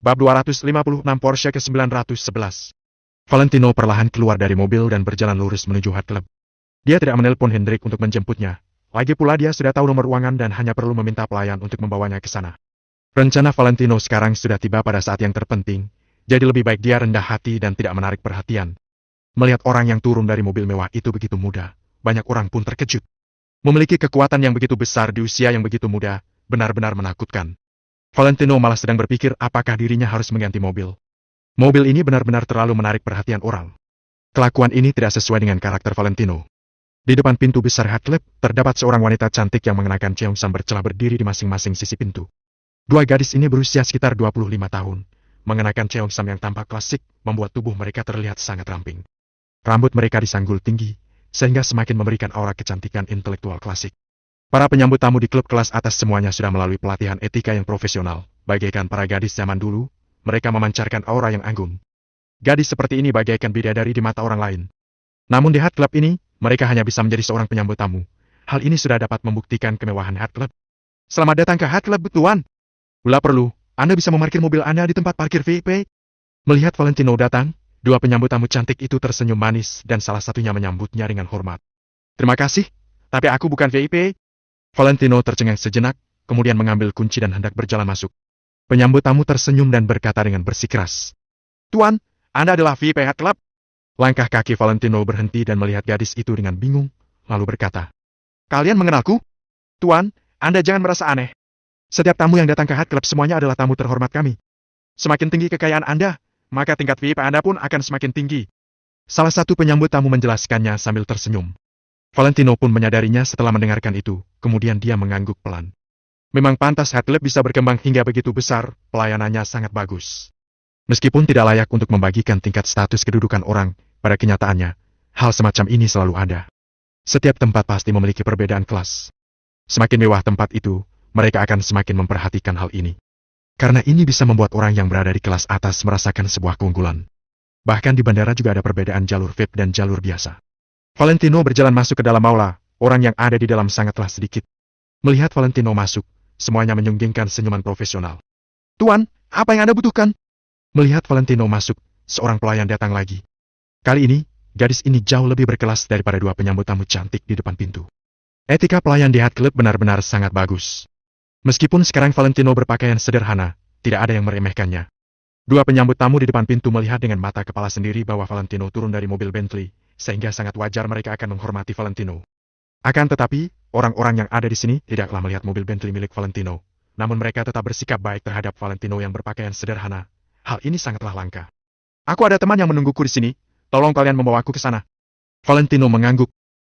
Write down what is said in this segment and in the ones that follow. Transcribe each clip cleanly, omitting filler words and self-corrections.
Bab 256 Porsche ke-911. Valentino perlahan keluar dari mobil dan berjalan lurus menuju Hot Club. Dia tidak menelpon Hendrik untuk menjemputnya. Lagi pula dia sudah tahu nomor ruangan dan hanya perlu meminta pelayan untuk membawanya ke sana. Rencana Valentino sekarang sudah tiba pada saat yang terpenting, jadi lebih baik dia rendah hati dan tidak menarik perhatian. Melihat orang yang turun dari mobil mewah itu begitu mudah, banyak orang pun terkejut. Memiliki kekuatan yang begitu besar di usia yang begitu muda, benar-benar menakutkan. Valentino malah sedang berpikir apakah dirinya harus mengganti mobil. Mobil ini benar-benar terlalu menarik perhatian orang. Kelakuan ini tidak sesuai dengan karakter Valentino. Di depan pintu besar Hot Club, terdapat seorang wanita cantik yang mengenakan cheongsam bercelah berdiri di masing-masing sisi pintu. Dua gadis ini berusia sekitar 25 tahun. Mengenakan cheongsam yang tampak klasik, membuat tubuh mereka terlihat sangat ramping. Rambut mereka disanggul tinggi, sehingga semakin memberikan aura kecantikan intelektual klasik. Para penyambut tamu di klub kelas atas semuanya sudah melalui pelatihan etika yang profesional. Bagaikan para gadis zaman dulu, mereka memancarkan aura yang anggun. Gadis seperti ini bagaikan bidadari di mata orang lain. Namun di Hot Club ini, mereka hanya bisa menjadi seorang penyambut tamu. Hal ini sudah dapat membuktikan kemewahan Hot Club. Selamat datang ke Hot Club, Tuan. Bila perlu, Anda bisa memarkir mobil Anda di tempat parkir VIP. Melihat Valentino datang, dua penyambut tamu cantik itu tersenyum manis dan salah satunya menyambutnya dengan hormat. Terima kasih, tapi aku bukan VIP. Valentino tercengang sejenak, kemudian mengambil kunci dan hendak berjalan masuk. Penyambut tamu tersenyum dan berkata dengan bersikeras. Tuan, Anda adalah VIP Hot Club. Langkah kaki Valentino berhenti dan melihat gadis itu dengan bingung, lalu berkata. Kalian mengenalku? Tuan, Anda jangan merasa aneh. Setiap tamu yang datang ke Hot Club semuanya adalah tamu terhormat kami. Semakin tinggi kekayaan Anda, maka tingkat VIP Anda pun akan semakin tinggi. Salah satu penyambut tamu menjelaskannya sambil tersenyum. Valentino pun menyadarinya setelah mendengarkan itu, kemudian dia mengangguk pelan. Memang pantas Hot Club bisa berkembang hingga begitu besar, pelayanannya sangat bagus. Meskipun tidak layak untuk membagikan tingkat status kedudukan orang, pada kenyataannya, hal semacam ini selalu ada. Setiap tempat pasti memiliki perbedaan kelas. Semakin mewah tempat itu, mereka akan semakin memperhatikan hal ini. Karena ini bisa membuat orang yang berada di kelas atas merasakan sebuah keunggulan. Bahkan di bandara juga ada perbedaan jalur VIP dan jalur biasa. Valentino berjalan masuk ke dalam aula, orang yang ada di dalam sangatlah sedikit. Melihat Valentino masuk, semuanya menyunggingkan senyuman profesional. Tuan, apa yang Anda butuhkan? Melihat Valentino masuk, seorang pelayan datang lagi. Kali ini, gadis ini jauh lebih berkelas daripada dua penyambut tamu cantik di depan pintu. Etika pelayan di Hot Club benar-benar sangat bagus. Meskipun sekarang Valentino berpakaian sederhana, tidak ada yang meremehkannya. Dua penyambut tamu di depan pintu melihat dengan mata kepala sendiri bahwa Valentino turun dari mobil Bentley, sehingga sangat wajar mereka akan menghormati Valentino. Akan tetapi, orang-orang yang ada di sini tidaklah melihat mobil Bentley milik Valentino, namun mereka tetap bersikap baik terhadap Valentino yang berpakaian sederhana. Hal ini sangatlah langka. Aku ada teman yang menungguku di sini, tolong kalian membawaku ke sana. Valentino mengangguk.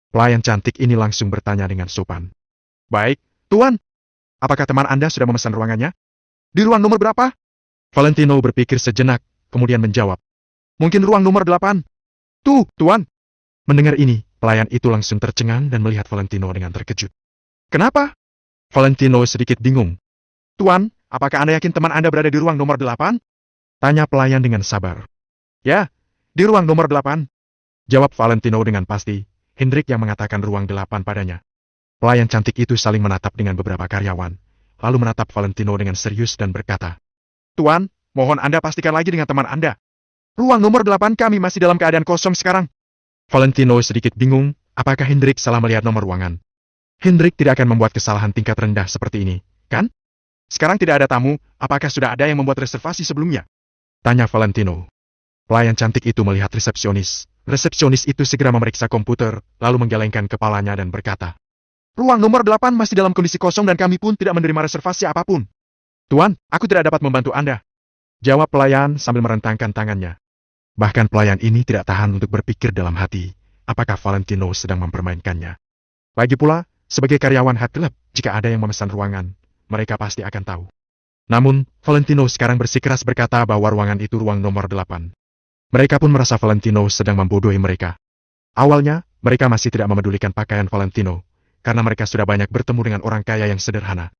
Pelayan cantik ini langsung bertanya dengan sopan. Baik, Tuan. Apakah teman Anda sudah memesan ruangannya? Di ruang nomor berapa? Valentino berpikir sejenak, kemudian menjawab. Mungkin ruang nomor 8. Tuan. Mendengar ini, pelayan itu langsung tercengang dan melihat Valentino dengan terkejut. Kenapa? Valentino sedikit bingung. Tuan, apakah Anda yakin teman Anda berada di ruang nomor 8? Tanya pelayan dengan sabar. Ya, di ruang nomor 8. Jawab Valentino dengan pasti. Hendrik yang mengatakan ruang 8 padanya. Pelayan cantik itu saling menatap dengan beberapa karyawan, lalu menatap Valentino dengan serius dan berkata, Tuan, mohon Anda pastikan lagi dengan teman Anda. Ruang nomor 8 kami masih dalam keadaan kosong sekarang. Valentino sedikit bingung, apakah Hendrik salah melihat nomor ruangan. Hendrik tidak akan membuat kesalahan tingkat rendah seperti ini, kan? Sekarang tidak ada tamu, apakah sudah ada yang membuat reservasi sebelumnya? Tanya Valentino. Pelayan cantik itu melihat resepsionis. Resepsionis itu segera memeriksa komputer, lalu menggelengkan kepalanya dan berkata, Ruang nomor 8 masih dalam kondisi kosong dan kami pun tidak menerima reservasi apapun. Tuan, aku tidak dapat membantu Anda. Jawab pelayan sambil merentangkan tangannya. Bahkan pelayan ini tidak tahan untuk berpikir dalam hati, apakah Valentino sedang mempermainkannya. Lagi pula, sebagai karyawan Hot Club, jika ada yang memesan ruangan, mereka pasti akan tahu. Namun, Valentino sekarang bersikeras berkata bahwa ruangan itu ruang nomor 8. Mereka pun merasa Valentino sedang membodohi mereka. Awalnya, mereka masih tidak memedulikan pakaian Valentino, karena mereka sudah banyak bertemu dengan orang kaya yang sederhana.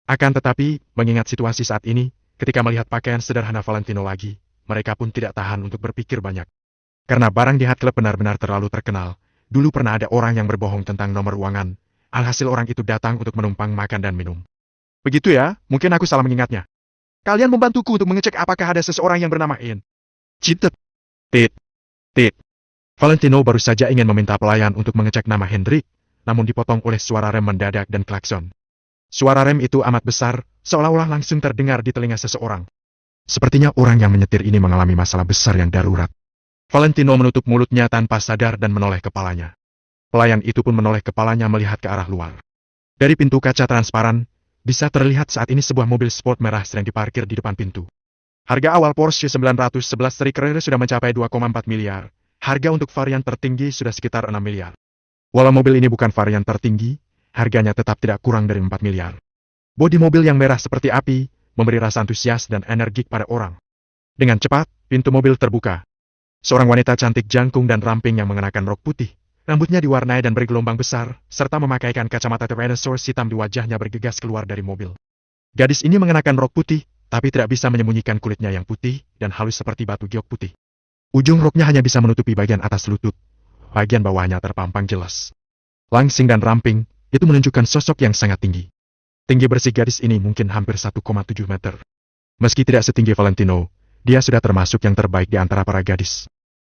Akan tetapi, mengingat situasi saat ini, ketika melihat pakaian sederhana Valentino lagi, mereka pun tidak tahan untuk berpikir banyak. Karena barang di Hot Club benar-benar terlalu terkenal, dulu pernah ada orang yang berbohong tentang nomor ruangan, alhasil orang itu datang untuk menumpang makan dan minum. Begitu ya, mungkin aku salah mengingatnya. kalian membantuku untuk mengecek apakah ada seseorang yang bernama In. Citet. Tit. Tit. Valentino baru saja ingin meminta pelayan untuk mengecek nama Hendrik, namun dipotong oleh suara rem mendadak dan klakson. Suara rem itu amat besar, seolah-olah langsung terdengar di telinga seseorang. Sepertinya orang yang menyetir ini mengalami masalah besar yang darurat. Valentino menutup mulutnya tanpa sadar dan menoleh kepalanya. Pelayan itu pun menoleh kepalanya melihat ke arah luar. Dari pintu kaca transparan, bisa terlihat saat ini sebuah mobil sport merah sedang diparkir di depan pintu. Harga awal Porsche 911 seri Carrera sudah mencapai 2,4 miliar. Harga untuk varian tertinggi sudah sekitar 6 miliar. Walau mobil ini bukan varian tertinggi, harganya tetap tidak kurang dari 4 miliar. Bodi mobil yang merah seperti api, memberi rasa antusias dan energik pada orang. Dengan cepat, pintu mobil terbuka. Seorang wanita cantik jangkung dan ramping yang mengenakan rok putih. Rambutnya diwarnai dan bergelombang besar, serta memakaikan kacamata Tyrannosaurus hitam di wajahnya bergegas keluar dari mobil. Gadis ini mengenakan rok putih, tapi tidak bisa menyembunyikan kulitnya yang putih dan halus seperti batu giok putih. Ujung roknya hanya bisa menutupi bagian atas lutut. Bagian bawahnya terpampang jelas. Langsing dan ramping, itu menunjukkan sosok yang sangat tinggi. Tinggi bersih gadis ini mungkin hampir 1,7 meter. Meski tidak setinggi Valentino, dia sudah termasuk yang terbaik di antara para gadis.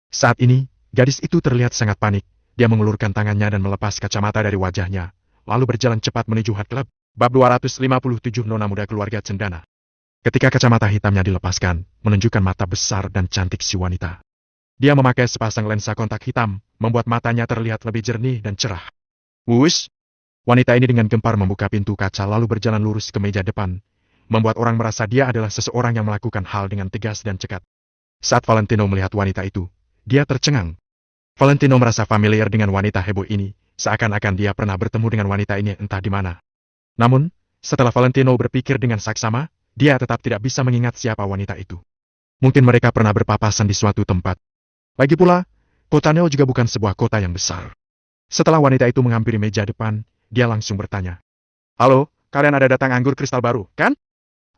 Saat ini, gadis itu terlihat sangat panik. Dia mengulurkan tangannya dan melepas kacamata dari wajahnya, lalu berjalan cepat menuju Hot Club. Bab 257 Nona Muda Keluarga Cendana. Ketika kacamata hitamnya dilepaskan, menunjukkan mata besar dan cantik si wanita. Dia memakai sepasang lensa kontak hitam, membuat matanya terlihat lebih jernih dan cerah. Wush! Wanita ini dengan gempar membuka pintu kaca lalu berjalan lurus ke meja depan, membuat orang merasa dia adalah seseorang yang melakukan hal dengan tegas dan cekat. Saat Valentino melihat wanita itu, dia tercengang. Valentino merasa familiar dengan wanita heboh ini, seakan-akan dia pernah bertemu dengan wanita ini entah di mana. Namun, setelah Valentino berpikir dengan saksama, dia tetap tidak bisa mengingat siapa wanita itu. Mungkin mereka pernah berpapasan di suatu tempat. Lagi pula, kota Neo juga bukan sebuah kota yang besar. Setelah wanita itu menghampiri meja depan, dia langsung bertanya. Halo, kalian ada datang anggur kristal baru, kan?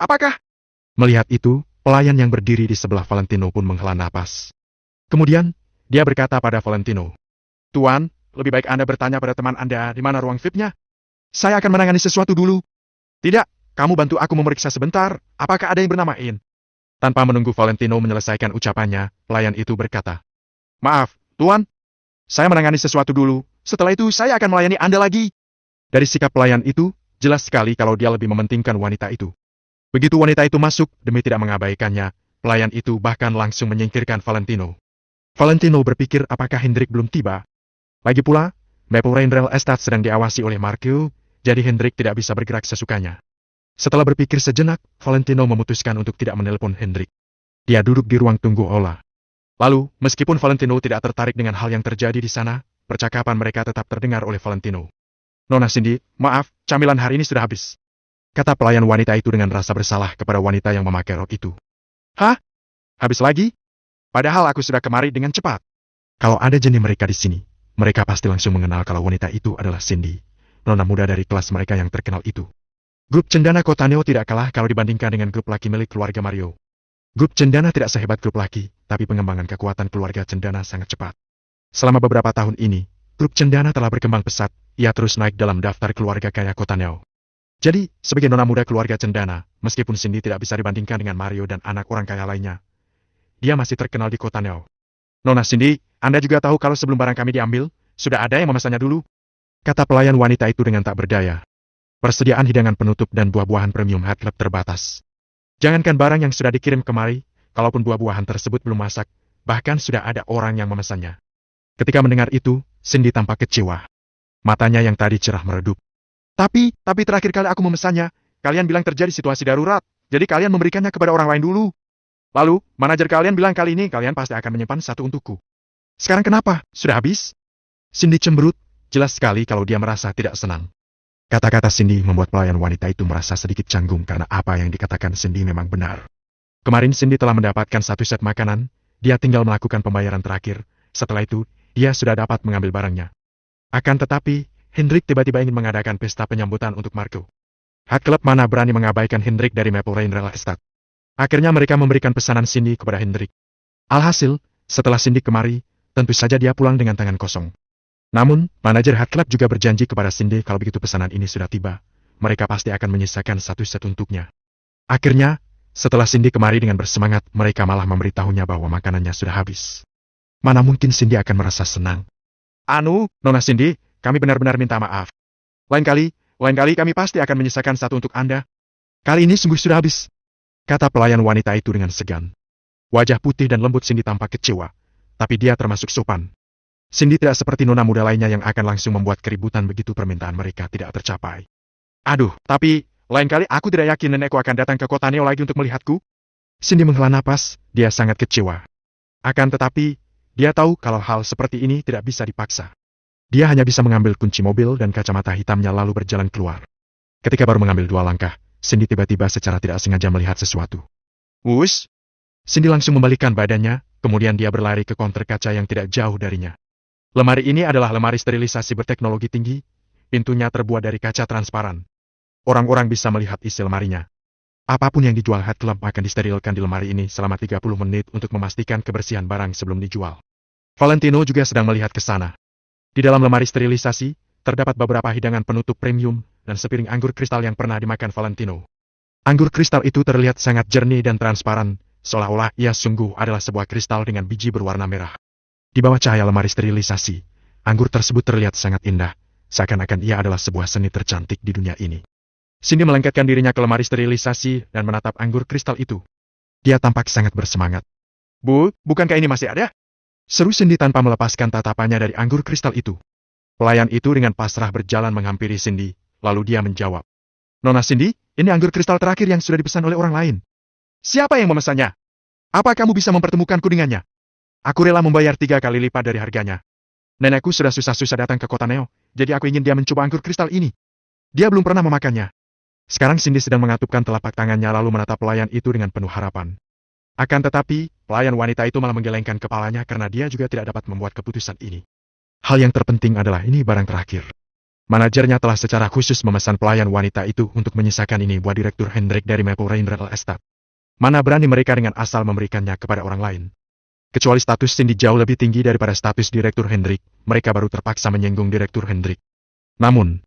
Apakah? Melihat itu, pelayan yang berdiri di sebelah Valentino pun menghela napas. Kemudian, dia berkata pada Valentino, Tuan, lebih baik Anda bertanya pada teman Anda di mana ruang VIP-nya. Saya akan menangani sesuatu dulu. Tidak, kamu bantu aku memeriksa sebentar, apakah ada yang bernama In. Tanpa menunggu Valentino menyelesaikan ucapannya, pelayan itu berkata, Maaf, Tuan, saya menangani sesuatu dulu, setelah itu saya akan melayani Anda lagi. Dari sikap pelayan itu, jelas sekali kalau dia lebih mementingkan wanita itu. Begitu wanita itu masuk, demi tidak mengabaikannya, pelayan itu bahkan langsung menyingkirkan Valentino. Valentino berpikir apakah Hendrik belum tiba. Lagi pula, Maple Rain Real Estate sedang diawasi oleh Marco, jadi Hendrik tidak bisa bergerak sesukanya. Setelah berpikir sejenak, Valentino memutuskan untuk tidak menelepon Hendrik. Dia duduk di ruang tunggu Ola. Lalu, meskipun Valentino tidak tertarik dengan hal yang terjadi di sana, percakapan mereka tetap terdengar oleh Valentino. Nona Cindy, maaf, camilan hari ini sudah habis. Kata pelayan wanita itu dengan rasa bersalah kepada wanita yang memakai rok itu. Hah? Habis lagi? Padahal aku sudah kemari dengan cepat. Kalau ada jenis mereka di sini, mereka pasti langsung mengenal kalau wanita itu adalah Cindy, nona muda dari kelas mereka yang terkenal itu. Grup Cendana Kota Neo tidak kalah kalau dibandingkan dengan grup laki milik keluarga Mario. Grup Cendana tidak sehebat grup laki, tapi pengembangan kekuatan keluarga Cendana sangat cepat. Selama beberapa tahun ini, grup Cendana telah berkembang pesat, ia terus naik dalam daftar keluarga kaya Kota Neo. Jadi, sebagai nona muda keluarga Cendana, meskipun Cindy tidak bisa dibandingkan dengan Mario dan anak orang kaya lainnya, dia masih terkenal di Kota Neo. Nona Cindy, Anda juga tahu kalau sebelum barang kami diambil, sudah ada yang memesannya dulu. Kata pelayan wanita itu dengan tak berdaya. Persediaan hidangan penutup dan buah-buahan premium Hot Club terbatas. Jangankan barang yang sudah dikirim kemari, kalaupun buah-buahan tersebut belum masak, bahkan sudah ada orang yang memesannya. Ketika mendengar itu, Cindy tampak kecewa. Matanya yang tadi cerah meredup. Tapi terakhir kali aku memesannya, kalian bilang terjadi situasi darurat, jadi kalian memberikannya kepada orang lain dulu. Lalu, manajer kalian bilang kali ini kalian pasti akan menyimpan satu untukku. Sekarang kenapa? Sudah habis? Cindy cemberut, jelas sekali kalau dia merasa tidak senang. Kata-kata Cindy membuat pelayan wanita itu merasa sedikit canggung karena apa yang dikatakan Cindy memang benar. Kemarin Cindy telah mendapatkan satu set makanan, dia tinggal melakukan pembayaran terakhir, setelah itu, dia sudah dapat mengambil barangnya. Akan tetapi, Hendrik tiba-tiba ingin mengadakan pesta penyambutan untuk Marco. Hot Club mana berani mengabaikan Hendrik dari Maple Rain Real Estate. Akhirnya mereka memberikan pesanan Cindy kepada Hendrik. Alhasil, setelah Cindy kemari, tentu saja dia pulang dengan tangan kosong. Namun, manajer Hot Club juga berjanji kepada Cindy kalau begitu pesanan ini sudah tiba, mereka pasti akan menyisakan satu set untuknya. Akhirnya, Setelah Cindy kemari dengan bersemangat, mereka malah memberitahunya bahwa makanannya sudah habis. Mana mungkin Cindy akan merasa senang. Nona Cindy, kami benar-benar minta maaf. Lain kali kami pasti akan menyisakan satu untuk Anda. Kali ini sungguh sudah habis, kata pelayan wanita itu dengan segan. Wajah putih dan lembut Cindy tampak kecewa, tapi dia termasuk sopan. Cindy tidak seperti nona muda lainnya yang akan langsung membuat keributan begitu permintaan mereka tidak tercapai. Tapi lain kali aku tidak yakin nenekku akan datang ke kota Neo lagi untuk melihatku. Cindy menghela napas, dia sangat kecewa. Akan tetapi, dia tahu kalau hal seperti ini tidak bisa dipaksa. Dia hanya bisa mengambil kunci mobil dan kacamata hitamnya lalu berjalan keluar. Ketika baru mengambil 2 langkah, Cindy tiba-tiba secara tidak sengaja melihat sesuatu. Wush! Cindy langsung membalikkan badannya, kemudian dia berlari ke konter kaca yang tidak jauh darinya. Lemari ini adalah lemari sterilisasi berteknologi tinggi, pintunya terbuat dari kaca transparan. Orang-orang bisa melihat isi lemarinya. Apapun yang dijual Hat Club akan disterilkan di lemari ini selama 30 menit untuk memastikan kebersihan barang sebelum dijual. Valentino juga sedang melihat ke sana. Di dalam lemari sterilisasi, terdapat beberapa hidangan penutup premium dan sepiring anggur kristal yang pernah dimakan Valentino. Anggur kristal itu terlihat sangat jernih dan transparan, seolah-olah ia sungguh adalah sebuah kristal dengan biji berwarna merah. Di bawah cahaya lemari sterilisasi, anggur tersebut terlihat sangat indah, seakan-akan ia adalah sebuah seni tercantik di dunia ini. Cindy melengketkan dirinya ke lemari sterilisasi dan menatap anggur kristal itu. Dia tampak sangat bersemangat. Bukankah ini masih ada? Seru Cindy tanpa melepaskan tatapannya dari anggur kristal itu. Pelayan itu dengan pasrah berjalan menghampiri Cindy, lalu dia menjawab. Nona Cindy, ini anggur kristal terakhir yang sudah dipesan oleh orang lain. Siapa yang memesannya? Apa kamu bisa mempertemukanku dengannya? Aku rela membayar 3 kali lipat dari harganya. Nenekku sudah susah-susah datang ke kota Neo, jadi aku ingin dia mencoba anggur kristal ini. Dia belum pernah memakannya. Sekarang Cindy sedang mengatupkan telapak tangannya lalu menatap pelayan itu dengan penuh harapan. Akan tetapi, pelayan wanita itu malah menggelengkan kepalanya karena dia juga tidak dapat membuat keputusan ini. Hal yang terpenting adalah ini barang terakhir. Manajernya telah secara khusus memesan pelayan wanita itu untuk menyisakan ini buat Direktur Hendrik dari Maple Rain Real Estate. Mana berani mereka dengan asal memberikannya kepada orang lain. Kecuali status Cindy jauh lebih tinggi daripada status Direktur Hendrik, mereka baru terpaksa menyinggung Direktur Hendrik. Namun,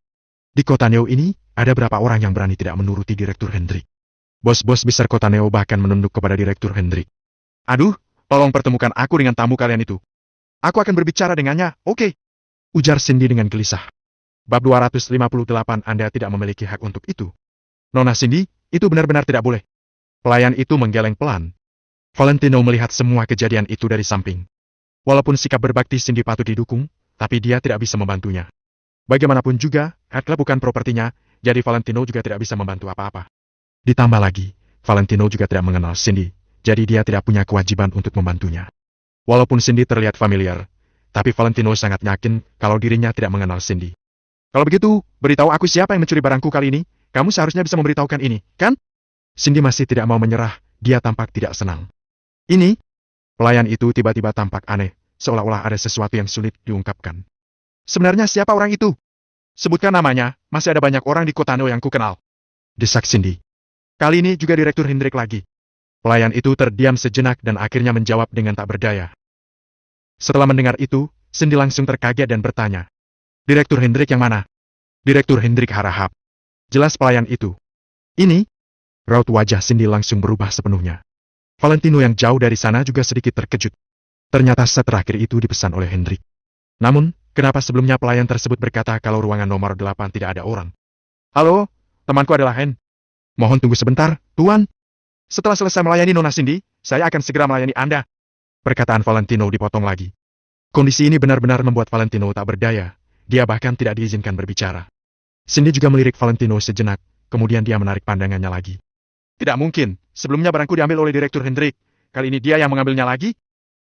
di kota Neo ini, ada berapa orang yang berani tidak menuruti Direktur Hendrik? Bos-bos besar kota Neo bahkan menunduk kepada Direktur Hendrik. Tolong pertemukan aku dengan tamu kalian itu. Aku akan berbicara dengannya, oke? Ujar Cindy dengan gelisah. Bab 258 Anda tidak memiliki hak untuk itu. Nona Cindy, itu benar-benar tidak boleh. Pelayan itu menggeleng pelan. Valentino melihat semua kejadian itu dari samping. Walaupun sikap berbakti Cindy patut didukung, tapi dia tidak bisa membantunya. Bagaimanapun juga, Hat Club bukan propertinya, jadi Valentino juga tidak bisa membantu apa-apa. Ditambah lagi, Valentino juga tidak mengenal Cindy, jadi dia tidak punya kewajiban untuk membantunya. Walaupun Cindy terlihat familiar, tapi Valentino sangat yakin kalau dirinya tidak mengenal Cindy. Kalau begitu, beritahu aku siapa yang mencuri barangku kali ini, kamu seharusnya bisa memberitahukan ini, kan? Cindy masih tidak mau menyerah, dia tampak tidak senang. Ini, pelayan itu tiba-tiba tampak aneh, seolah-olah ada sesuatu yang sulit diungkapkan. Sebenarnya siapa orang itu? Sebutkan namanya, masih ada banyak orang di kota Neo yang kukenal. Desak Cindy. Kali ini juga Direktur Hendrik lagi. Pelayan itu terdiam sejenak dan akhirnya menjawab dengan tak berdaya. Setelah mendengar itu, Cindy langsung terkaget dan bertanya. Direktur Hendrik yang mana? Direktur Hendrik Harahap. Jelas pelayan itu. Ini? Raut wajah Cindy langsung berubah sepenuhnya. Valentino yang jauh dari sana juga sedikit terkejut. Ternyata set terakhir itu dipesan oleh Hendrik. Namun, kenapa sebelumnya pelayan tersebut berkata kalau ruangan nomor 8 tidak ada orang? Halo, temanku adalah Hen. Mohon tunggu sebentar, Tuan. Setelah selesai melayani Nona Cindy, saya akan segera melayani Anda. Perkataan Valentino dipotong lagi. Kondisi ini benar-benar membuat Valentino tak berdaya. Dia bahkan tidak diizinkan berbicara. Cindy juga melirik Valentino sejenak, kemudian dia menarik pandangannya lagi. Tidak mungkin, sebelumnya barangku diambil oleh Direktur Hendrik. Kali ini dia yang mengambilnya lagi?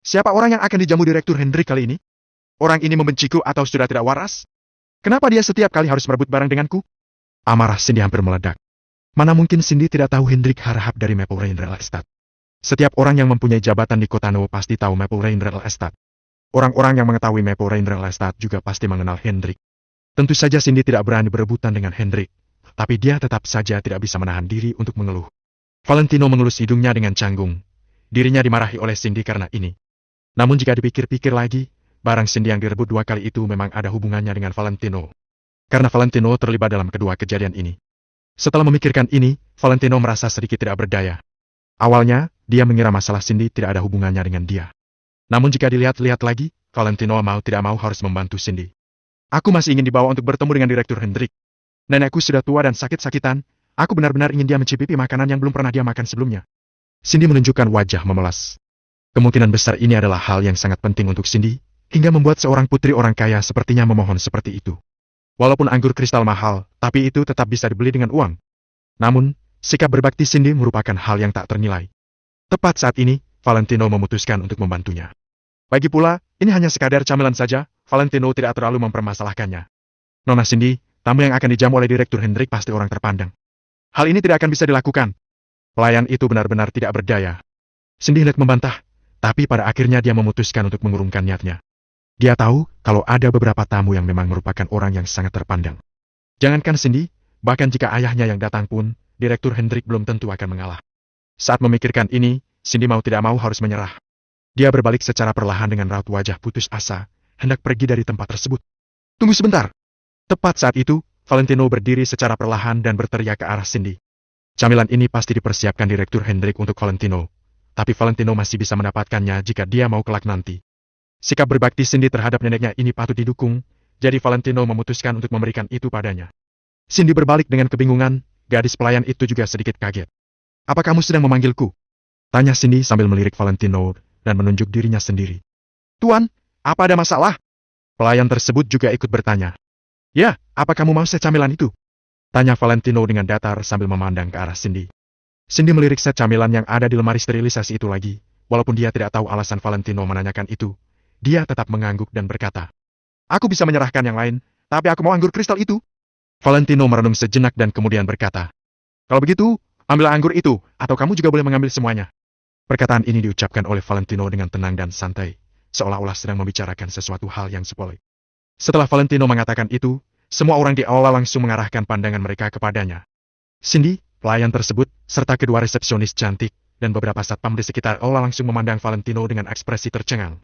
Siapa orang yang akan dijamu Direktur Hendrik kali ini? Orang ini membenciku atau sudah tidak waras? Kenapa dia setiap kali harus merebut barang denganku? Amarah Cindy hampir meledak. Mana mungkin Cindy tidak tahu Hendrik Harahap dari Maple Rain Real Estate. Setiap orang yang mempunyai jabatan di kota Neo pasti tahu Maple Rain Real Estate. Orang-orang yang mengetahui Maple Rain Real Estate juga pasti mengenal Hendrik. Tentu saja Cindy tidak berani berebutan dengan Hendrik. Tapi dia tetap saja tidak bisa menahan diri untuk mengeluh. Valentino mengelus hidungnya dengan canggung. Dirinya dimarahi oleh Cindy karena ini. Namun jika dipikir-pikir lagi, barang Cindy yang direbut 2 kali itu memang ada hubungannya dengan Valentino. Karena Valentino terlibat dalam kedua kejadian ini. Setelah memikirkan ini, Valentino merasa sedikit tidak berdaya. Awalnya, dia mengira masalah Cindy tidak ada hubungannya dengan dia. Namun jika dilihat-lihat lagi, Valentino mau tidak mau harus membantu Cindy. Aku masih ingin dibawa untuk bertemu dengan Direktur Hendrik. Nenekku sudah tua dan sakit-sakitan, aku benar-benar ingin dia mencicipi makanan yang belum pernah dia makan sebelumnya. Cindy menunjukkan wajah memelas. Kemungkinan besar ini adalah hal yang sangat penting untuk Cindy, hingga membuat seorang putri orang kaya sepertinya memohon seperti itu. Walaupun anggur kristal mahal, tapi itu tetap bisa dibeli dengan uang. Namun, sikap berbakti Cindy merupakan hal yang tak ternilai. Tepat saat ini, Valentino memutuskan untuk membantunya. Lagi pula, ini hanya sekadar camilan saja, Valentino tidak terlalu mempermasalahkannya. Nona Cindy, tamu yang akan dijamu oleh Direktur Hendrik pasti orang terpandang. Hal ini tidak akan bisa dilakukan. Pelayan itu benar-benar tidak berdaya. Cindy hendak membantah, tapi pada akhirnya dia memutuskan untuk mengurungkan niatnya. Dia tahu kalau ada beberapa tamu yang memang merupakan orang yang sangat terpandang. Jangankan Cindy, bahkan jika ayahnya yang datang pun, Direktur Hendrik belum tentu akan mengalah. Saat memikirkan ini, Cindy mau tidak mau harus menyerah. Dia berbalik secara perlahan dengan raut wajah putus asa, hendak pergi dari tempat tersebut. Tunggu sebentar. Tepat saat itu, Valentino berdiri secara perlahan dan berteriak ke arah Cindy. Camilan ini pasti dipersiapkan Direktur Hendrik untuk Valentino, tapi Valentino masih bisa mendapatkannya jika dia mau kelak nanti. Sikap berbakti Cindy terhadap neneknya ini patut didukung, jadi Valentino memutuskan untuk memberikan itu padanya. Cindy berbalik dengan kebingungan, gadis pelayan itu juga sedikit kaget. Apa kamu sedang memanggilku? Tanya Cindy sambil melirik Valentino dan menunjuk dirinya sendiri. Tuan, apa ada masalah? Pelayan tersebut juga ikut bertanya. Ya, apa kamu mau set camilan itu? Tanya Valentino dengan datar sambil memandang ke arah Cindy. Cindy melirik set camilan yang ada di lemari sterilisasi itu lagi, walaupun dia tidak tahu alasan Valentino menanyakan itu. Dia tetap mengangguk dan berkata, aku bisa menyerahkan yang lain, tapi aku mau anggur kristal itu. Valentino merenung sejenak dan kemudian berkata, kalau begitu, ambil anggur itu, atau kamu juga boleh mengambil semuanya. Perkataan ini diucapkan oleh Valentino dengan tenang dan santai, seolah-olah sedang membicarakan sesuatu hal yang sepele. Setelah Valentino mengatakan itu, semua orang di aula langsung mengarahkan pandangan mereka kepadanya. Cindy, pelayan tersebut, serta kedua resepsionis cantik, dan beberapa satpam di sekitar aula langsung memandang Valentino dengan ekspresi tercengang.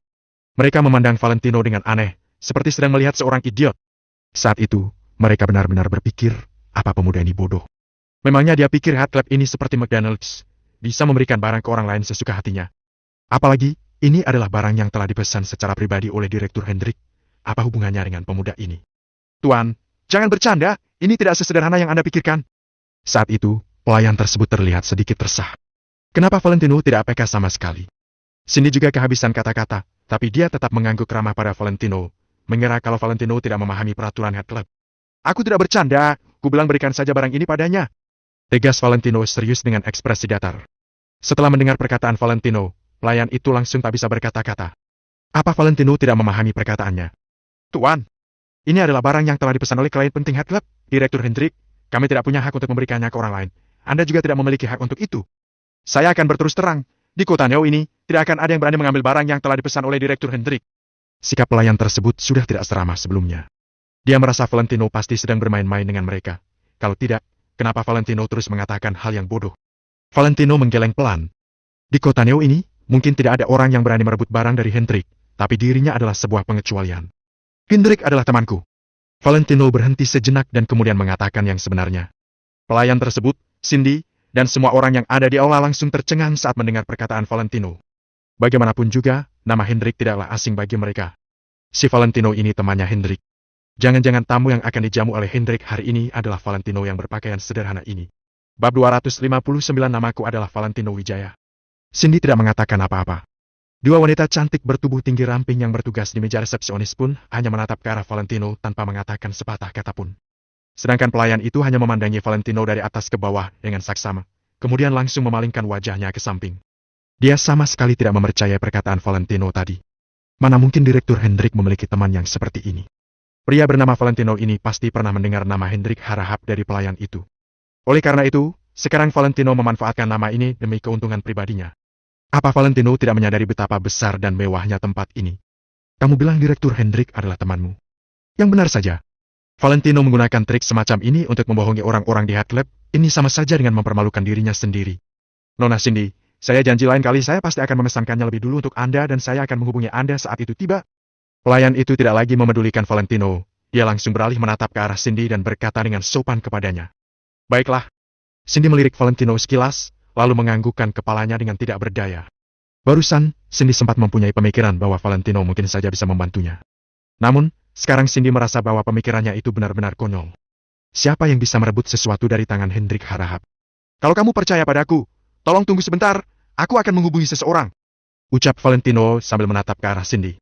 Mereka memandang Valentino dengan aneh, seperti sedang melihat seorang idiot. Saat itu, mereka benar-benar berpikir, apa pemuda ini bodoh. Memangnya dia pikir Hat Club ini seperti McDonald's, bisa memberikan barang ke orang lain sesuka hatinya. Apalagi, ini adalah barang yang telah dipesan secara pribadi oleh Direktur Hendrik. Apa hubungannya dengan pemuda ini? Tuan, jangan bercanda, ini tidak sesederhana yang Anda pikirkan. Saat itu, pelayan tersebut terlihat sedikit resah. Kenapa Valentino tidak peka sama sekali? Cindy juga kehabisan kata-kata, tapi dia tetap mengangguk ramah pada Valentino, mengira kalau Valentino tidak memahami peraturan Hat Club. Aku tidak bercanda, ku bilang berikan saja barang ini padanya. Tegas Valentino serius dengan ekspresi datar. Setelah mendengar perkataan Valentino, pelayan itu langsung tak bisa berkata-kata. Apa Valentino tidak memahami perkataannya? Tuan, ini adalah barang yang telah dipesan oleh klien penting Hat Club, Direktur Hendrik. Kami tidak punya hak untuk memberikannya ke orang lain. Anda juga tidak memiliki hak untuk itu. Saya akan berterus terang, di kota Neo ini, tidak akan ada yang berani mengambil barang yang telah dipesan oleh Direktur Hendrik. Sikap pelayan tersebut sudah tidak seramah sebelumnya. Dia merasa Valentino pasti sedang bermain-main dengan mereka. Kalau tidak, kenapa Valentino terus mengatakan hal yang bodoh? Valentino menggeleng pelan. Di kota Neo ini, mungkin tidak ada orang yang berani merebut barang dari Hendrik, tapi dirinya adalah sebuah pengecualian. Hendrik adalah temanku. Valentino berhenti sejenak dan kemudian mengatakan yang sebenarnya. Pelayan tersebut, Cindy, dan semua orang yang ada di aula langsung tercengang saat mendengar perkataan Valentino. Bagaimanapun juga, nama Hendrik tidaklah asing bagi mereka. Si Valentino ini temannya Hendrik. Jangan-jangan tamu yang akan dijamu oleh Hendrik hari ini adalah Valentino yang berpakaian sederhana ini. Bab 259 namaku adalah Valentino Wijaya. Cindy tidak mengatakan apa-apa. Dua wanita cantik bertubuh tinggi ramping yang bertugas di meja resepsionis pun hanya menatap ke arah Valentino tanpa mengatakan sepatah kata pun. Sedangkan pelayan itu hanya memandangi Valentino dari atas ke bawah dengan saksama, kemudian langsung memalingkan wajahnya ke samping. Dia sama sekali tidak mempercayai perkataan Valentino tadi. Mana mungkin Direktur Hendrik memiliki teman yang seperti ini? Pria bernama Valentino ini pasti pernah mendengar nama Hendrik Harahap dari pelayan itu. Oleh karena itu, sekarang Valentino memanfaatkan nama ini demi keuntungan pribadinya. Apa Valentino tidak menyadari betapa besar dan mewahnya tempat ini? Kamu bilang Direktur Hendrik adalah temanmu. Yang benar saja. Valentino menggunakan trik semacam ini untuk membohongi orang-orang di Hat Club, ini sama saja dengan mempermalukan dirinya sendiri. Nona Cindy, saya janji lain kali saya pasti akan memesankannya lebih dulu untuk Anda dan saya akan menghubungi Anda saat itu tiba. Pelayan itu tidak lagi memedulikan Valentino, dia langsung beralih menatap ke arah Cindy dan berkata dengan sopan kepadanya. Baiklah. Cindy melirik Valentino sekilas, lalu menganggukkan kepalanya dengan tidak berdaya. Barusan, Cindy sempat mempunyai pemikiran bahwa Valentino mungkin saja bisa membantunya. Namun, sekarang Cindy merasa bahwa pemikirannya itu benar-benar konyol. Siapa yang bisa merebut sesuatu dari tangan Hendrik Harahap? Kalau kamu percaya padaku, tolong tunggu sebentar, aku akan menghubungi seseorang. Ucap Valentino sambil menatap ke arah Cindy.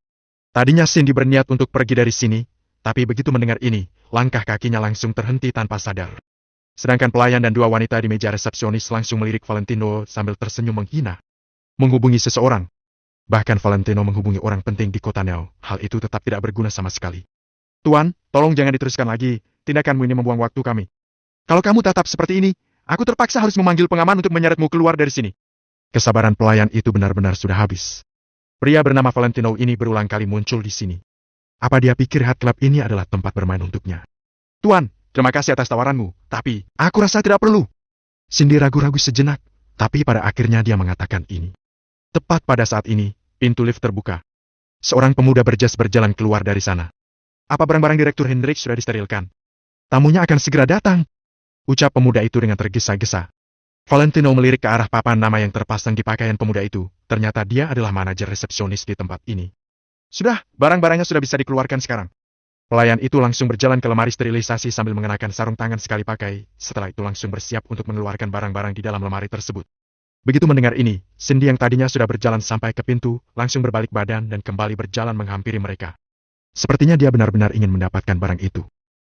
Tadinya Cindy berniat untuk pergi dari sini, tapi begitu mendengar ini, langkah kakinya langsung terhenti tanpa sadar. Sedangkan pelayan dan dua wanita di meja resepsionis langsung melirik Valentino sambil tersenyum menghina. Menghubungi seseorang. Bahkan Valentino menghubungi orang penting di kota Neo, hal itu tetap tidak berguna sama sekali. Tuan, tolong jangan diteruskan lagi, tindakanmu ini membuang waktu kami. Kalau kamu tetap seperti ini, aku terpaksa harus memanggil pengaman untuk menyeretmu keluar dari sini. Kesabaran pelayan itu benar-benar sudah habis. Pria bernama Valentino ini berulang kali muncul di sini. Apa dia pikir Hat Club ini adalah tempat bermain untuknya? Tuan, terima kasih atas tawaranmu, tapi aku rasa tidak perlu. Cindy ragu-ragu sejenak, tapi pada akhirnya dia mengatakan ini. Tepat pada saat ini, pintu lift terbuka. Seorang pemuda berjas berjalan keluar dari sana. Apa barang-barang Direktur Hendrik sudah disterilkan? Tamunya akan segera datang. Ucap pemuda itu dengan tergesa-gesa. Valentino melirik ke arah papan nama yang terpasang di pakaian pemuda itu. Ternyata dia adalah manajer resepsionis di tempat ini. Sudah, barang-barangnya sudah bisa dikeluarkan sekarang. Pelayan itu langsung berjalan ke lemari sterilisasi sambil mengenakan sarung tangan sekali pakai. Setelah itu langsung bersiap untuk mengeluarkan barang-barang di dalam lemari tersebut. Begitu mendengar ini, Cindy yang tadinya sudah berjalan sampai ke pintu, langsung berbalik badan dan kembali berjalan menghampiri mereka. Sepertinya dia benar-benar ingin mendapatkan barang itu.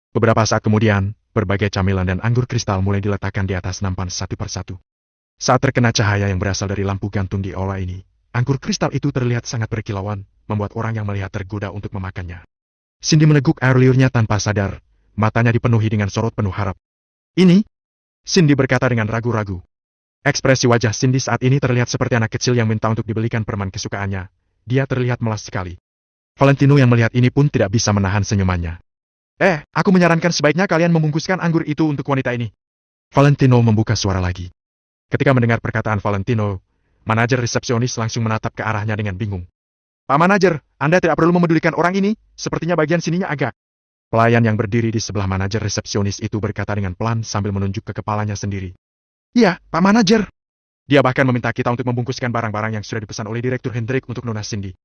Beberapa saat kemudian, berbagai camilan dan anggur kristal mulai diletakkan di atas nampan satu persatu. Saat terkena cahaya yang berasal dari lampu gantung di aula ini, anggur kristal itu terlihat sangat berkilauan, membuat orang yang melihat tergoda untuk memakannya. Cindy meneguk air liurnya tanpa sadar, matanya dipenuhi dengan sorot penuh harap. Ini? Cindy berkata dengan ragu-ragu. Ekspresi wajah Cindy saat ini terlihat seperti anak kecil yang minta untuk dibelikan permen kesukaannya. Dia terlihat melas sekali. Valentino yang melihat ini pun tidak bisa menahan senyumannya. Aku menyarankan sebaiknya kalian membungkuskan anggur itu untuk wanita ini. Valentino membuka suara lagi. Ketika mendengar perkataan Valentino, manajer resepsionis langsung menatap ke arahnya dengan bingung. Pak manajer, Anda tidak perlu memedulikan orang ini, sepertinya bagian sininya agak. Pelayan yang berdiri di sebelah manajer resepsionis itu berkata dengan pelan sambil menunjuk ke kepalanya sendiri. Iya, Pak Manajer. Dia bahkan meminta kita untuk membungkuskan barang-barang yang sudah dipesan oleh Direktur Hendrik untuk Nona Cindy.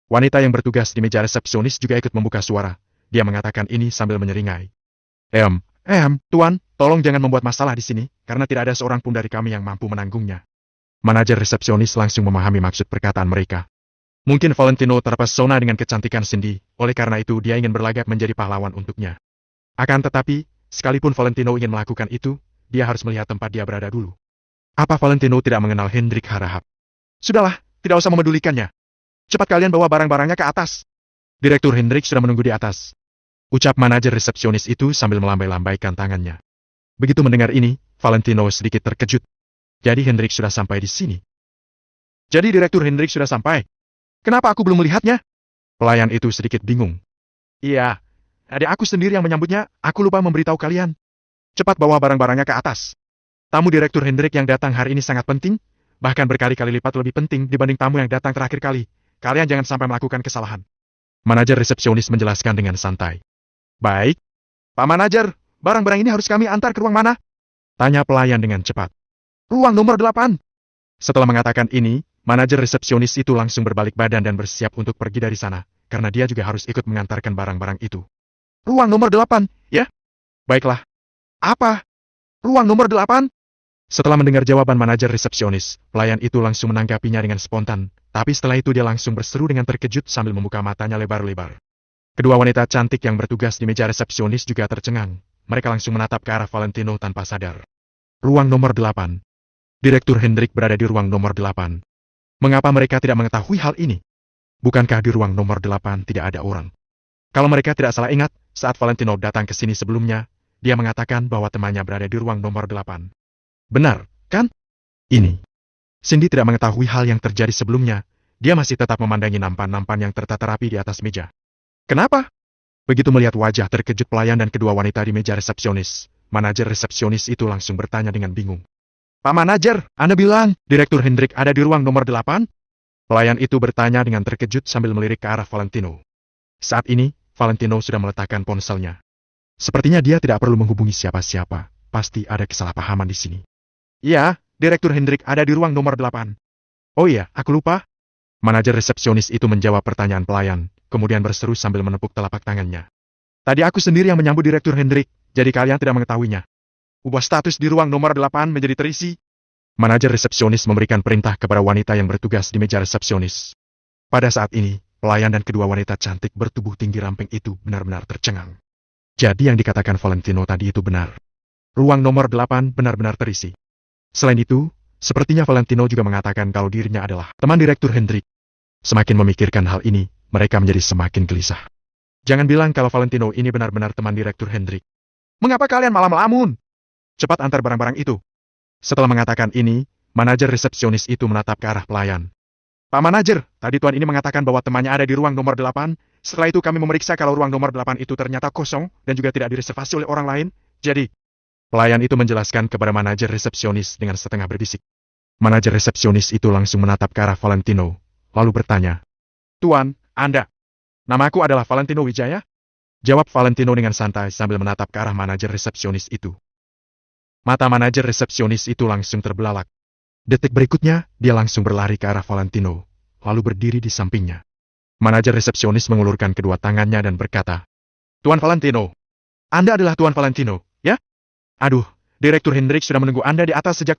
Wanita yang bertugas di meja resepsionis juga ikut membuka suara. Dia mengatakan ini sambil menyeringai. Tuan, tolong jangan membuat masalah di sini, karena tidak ada seorang pun dari kami yang mampu menanggungnya. Manajer resepsionis langsung memahami maksud perkataan mereka. Mungkin Valentino terpesona dengan kecantikan Cindy, oleh karena itu dia ingin berlagak menjadi pahlawan untuknya. Akan tetapi, sekalipun Valentino ingin melakukan itu, dia harus melihat tempat dia berada dulu. Apa Valentino tidak mengenal Hendrik Harahap? Sudahlah, tidak usah memedulikannya. Cepat kalian bawa barang-barangnya ke atas. Direktur Hendrik sudah menunggu di atas. Ucap manajer resepsionis itu sambil melambai-lambaikan tangannya. Begitu mendengar ini, Valentino sedikit terkejut. Jadi Hendrik sudah sampai di sini. Jadi Direktur Hendrik sudah sampai. Kenapa aku belum melihatnya? Pelayan itu sedikit bingung. Iya, adik aku sendiri yang menyambutnya, aku lupa memberitahu kalian. Cepat bawa barang-barangnya ke atas. Tamu Direktur Hendrik yang datang hari ini sangat penting, bahkan berkali-kali lipat lebih penting dibanding tamu yang datang terakhir kali. Kalian jangan sampai melakukan kesalahan. Manajer resepsionis menjelaskan dengan santai. Baik. Pak Manajer, barang-barang ini harus kami antar ke ruang mana? Tanya pelayan dengan cepat. Ruang nomor 8. Setelah mengatakan ini, manajer resepsionis itu langsung berbalik badan dan bersiap untuk pergi dari sana, karena dia juga harus ikut mengantarkan barang-barang itu. Ruang nomor 8, ya? Baiklah. Apa? Ruang nomor 8? Setelah mendengar jawaban manajer resepsionis, pelayan itu langsung menanggapinya dengan spontan, tapi setelah itu dia langsung berseru dengan terkejut sambil membuka matanya lebar-lebar. Kedua wanita cantik yang bertugas di meja resepsionis juga tercengang. Mereka langsung menatap ke arah Valentino tanpa sadar. Ruang nomor 8. Direktur Hendrik berada di ruang nomor 8. Mengapa mereka tidak mengetahui hal ini? Bukankah di ruang nomor 8 tidak ada orang? Kalau mereka tidak salah ingat, saat Valentino datang ke sini sebelumnya, dia mengatakan bahwa temannya berada di ruang nomor 8. Benar, kan? Ini. Cindy tidak mengetahui hal yang terjadi sebelumnya. Dia masih tetap memandangi nampan-nampan yang tertata rapi di atas meja. Kenapa? Begitu melihat wajah terkejut pelayan dan kedua wanita di meja resepsionis, manajer resepsionis itu langsung bertanya dengan bingung. Pak Manajer, Anda bilang Direktur Hendrik ada di ruang nomor 8? Pelayan itu bertanya dengan terkejut sambil melirik ke arah Valentino. Saat ini, Valentino sudah meletakkan ponselnya. Sepertinya dia tidak perlu menghubungi siapa-siapa. Pasti ada kesalahpahaman di sini. Iya, Direktur Hendrik ada di ruang nomor 8. Oh iya, aku lupa. Manajer resepsionis itu menjawab pertanyaan pelayan, kemudian berseru sambil menepuk telapak tangannya. Tadi aku sendiri yang menyambut Direktur Hendrik, jadi kalian tidak mengetahuinya. Ubah status di ruang nomor 8 menjadi terisi. Manajer resepsionis memberikan perintah kepada wanita yang bertugas di meja resepsionis. Pada saat ini, pelayan dan kedua wanita cantik bertubuh tinggi ramping itu benar-benar tercengang. Jadi yang dikatakan Valentino tadi itu benar. Ruang nomor 8 benar-benar terisi. Selain itu, sepertinya Valentino juga mengatakan kalau dirinya adalah teman Direktur Hendrik. Semakin memikirkan hal ini, mereka menjadi semakin gelisah. Jangan bilang kalau Valentino ini benar-benar teman Direktur Hendrik. Mengapa kalian malah melamun? Cepat antar barang-barang itu. Setelah mengatakan ini, manajer resepsionis itu menatap ke arah pelayan. Pak manajer, tadi tuan ini mengatakan bahwa temannya ada di ruang nomor 8. Setelah itu kami memeriksa kalau ruang nomor 8 itu ternyata kosong dan juga tidak direservasi oleh orang lain. Jadi, pelayan itu menjelaskan kepada manajer resepsionis dengan setengah berbisik. Manajer resepsionis itu langsung menatap ke arah Valentino, lalu bertanya, Tuan, Anda. Namaku adalah Valentino Wijaya? Jawab Valentino dengan santai sambil menatap ke arah manajer resepsionis itu. Mata manajer resepsionis itu langsung terbelalak. Detik berikutnya, dia langsung berlari ke arah Valentino, lalu berdiri di sampingnya. Manajer resepsionis mengulurkan kedua tangannya dan berkata, Tuan Valentino, Anda adalah Tuan Valentino, ya? Aduh, Direktur Hendrik sudah menunggu Anda di atas sejak